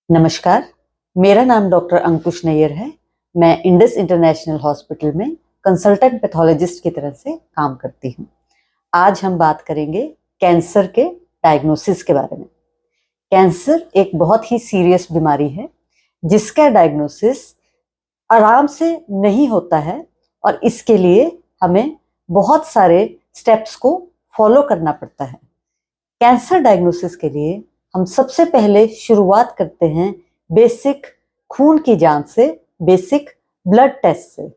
नमस्कार, मेरा नाम डॉक्टर अंकुश नैयर है। मैं इंडस इंटरनेशनल हॉस्पिटल में कंसल्टेंट पैथोलॉजिस्ट की तरह से काम करती हूँ। आज हम बात करेंगे कैंसर के डायग्नोसिस के बारे में। कैंसर एक बहुत ही सीरियस बीमारी है जिसका डायग्नोसिस आराम से नहीं होता है और इसके लिए हमें बहुत सारे स्टेप्स को फॉलो करना पड़ता है। कैंसर डायग्नोसिस के लिए हम सबसे पहले शुरुआत करते हैं बेसिक खून की जांच से, बेसिक ब्लड टेस्ट से।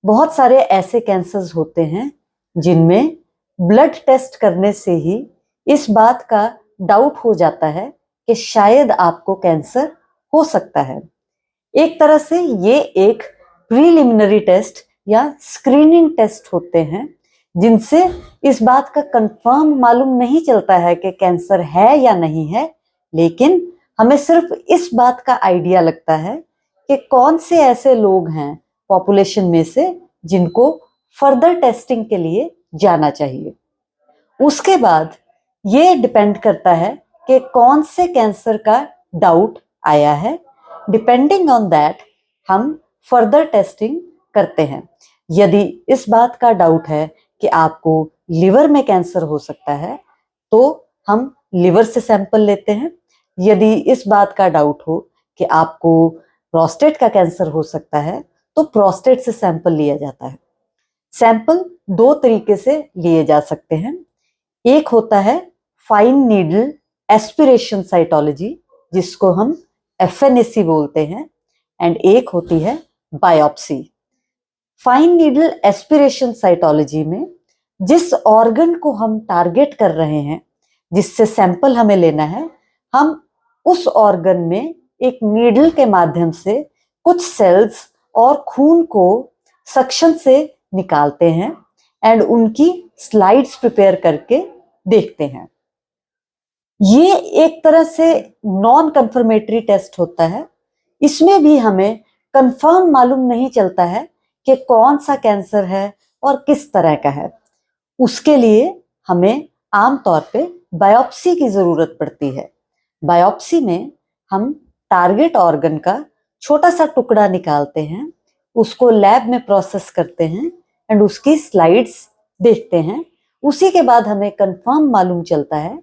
बहुत सारे ऐसे कैंसर्स होते हैं जिनमें ब्लड टेस्ट करने से ही इस बात का डाउट हो जाता है कि शायद आपको कैंसर हो सकता है। एक तरह से ये एक प्रीलिमिनरी टेस्ट या स्क्रीनिंग टेस्ट होते हैं जिनसे इस बात का कंफर्म मालूम नहीं चलता है कि कैंसर है या नहीं है, लेकिन हमें सिर्फ इस बात का आइडिया लगता है कि कौन से ऐसे लोग हैं पॉपुलेशन में से जिनको फर्दर टेस्टिंग के लिए जाना चाहिए। उसके बाद ये डिपेंड करता है कि कौन से कैंसर का डाउट आया है। डिपेंडिंग ऑन दैट हम फर्दर टेस्टिंग करते हैं। यदि इस बात का डाउट है कि आपको लिवर में कैंसर हो सकता है तो हम लिवर से सैंपल लेते हैं। यदि इस बात का डाउट हो कि आपको प्रोस्टेट का कैंसर हो सकता है तो प्रोस्टेट से सैंपल लिया जाता है। सैंपल दो तरीके से लिए जा सकते हैं। एक होता है फाइन नीडल एस्पिरेशन साइटोलॉजी, जिसको हम FNAC बोलते हैं, एंड एक होती है biopsy. Fine needle aspiration cytology में जिस ऑर्गन को हम टारगेट कर रहे हैं, जिससे सैंपल हमें लेना है, हम उस ऑर्गन में एक नीडल के माध्यम से कुछ सेल्स और खून को सक्शन से निकालते हैं एंड उनकी स्लाइड्स प्रिपेयर करके देखते हैं। ये एक तरह से नॉन कंफर्मेटरी टेस्ट होता है। इसमें भी हमें कंफर्म मालूम नहीं चलता है कि कौन सा कैंसर है और किस तरह का है। उसके लिए हमें आमतौर पे बायोप्सी की जरूरत पड़ती है। बायोप्सी में हम टारगेट ऑर्गन का छोटा सा टुकड़ा निकालते हैं, उसको लैब में प्रोसेस करते हैं एंड उसकी स्लाइड्स देखते हैं। उसी के बाद हमें कंफर्म मालूम चलता है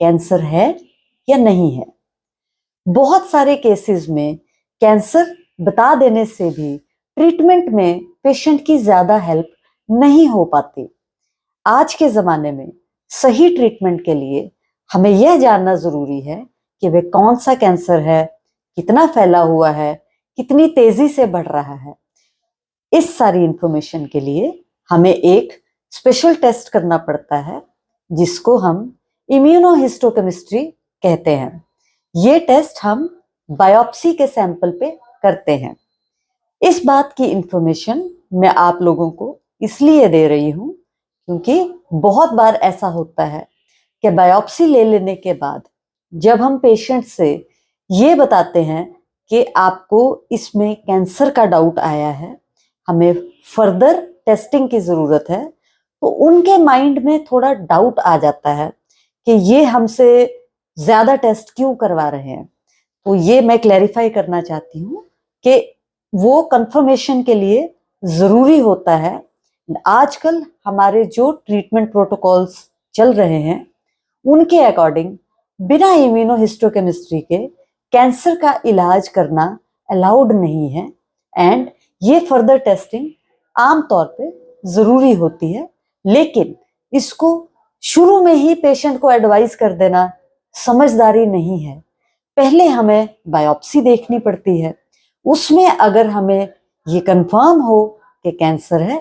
कैंसर है या नहीं है। बहुत सारे केसेस में कैंसर बता देने से भी ट्रीटमेंट में पेशेंट की ज्यादा हेल्प नहीं हो पाती। आज के जमाने में सही ट्रीटमेंट के लिए हमें यह जानना जरूरी है कि वे कौन सा कैंसर है, कितना फैला हुआ है, कितनी तेजी से बढ़ रहा है। इस सारी इंफॉर्मेशन के लिए हमें एक स्पेशल टेस्ट करना पड़ता है जिसको हम इम्यूनोहिस्टोकेमिस्ट्री कहते हैं। ये टेस्ट हम बायोप्सी के सैंपल पे करते हैं। इस बात की इंफॉर्मेशन मैं आप लोगों को इसलिए दे रही हूं क्योंकि बहुत बार ऐसा होता है कि बायोप्सी ले लेने के बाद जब हम पेशेंट से ये बताते हैं कि आपको इसमें कैंसर का डाउट आया है, हमें फर्दर टेस्टिंग की जरूरत है, तो उनके माइंड में थोड़ा डाउट आ जाता है कि ये हमसे ज्यादा टेस्ट क्यों करवा रहे हैं। तो ये मैं क्लैरिफाई करना चाहती हूँ कि वो कंफर्मेशन के लिए जरूरी होता है। आजकल हमारे जो ट्रीटमेंट प्रोटोकॉल्स चल रहे हैं उनके अकॉर्डिंग बिना इम्यूनोहिस्टोकेमिस्ट्री के कैंसर का इलाज करना अलाउड नहीं है एंड ये फर्दर टेस्टिंग आमतौर पे जरूरी होती है। लेकिन इसको शुरू में ही पेशेंट को एडवाइस कर देना समझदारी नहीं है। पहले हमें बायोप्सी देखनी पड़ती है। उसमें अगर हमें ये कंफर्म हो कि कैंसर है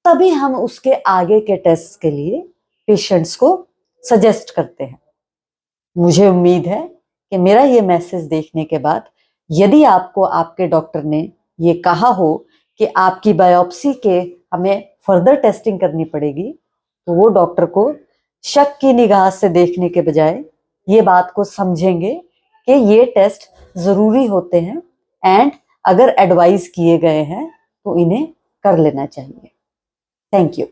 तभी हम उसके आगे के टेस्ट के लिए पेशेंट्स को सजेस्ट करते हैं। मुझे उम्मीद है कि मेरा ये मैसेज देखने के बाद यदि आपको आपके डॉक्टर ने ये कहा हो कि आपकी बायोप्सी के हमें फर्दर टेस्टिंग करनी पड़ेगी, तो वो डॉक्टर को शक की निगाह से देखने के बजाय ये बात को समझेंगे कि ये टेस्ट जरूरी होते हैं एंड अगर एडवाइस किए गए हैं तो इन्हें कर लेना चाहिए। Thank you.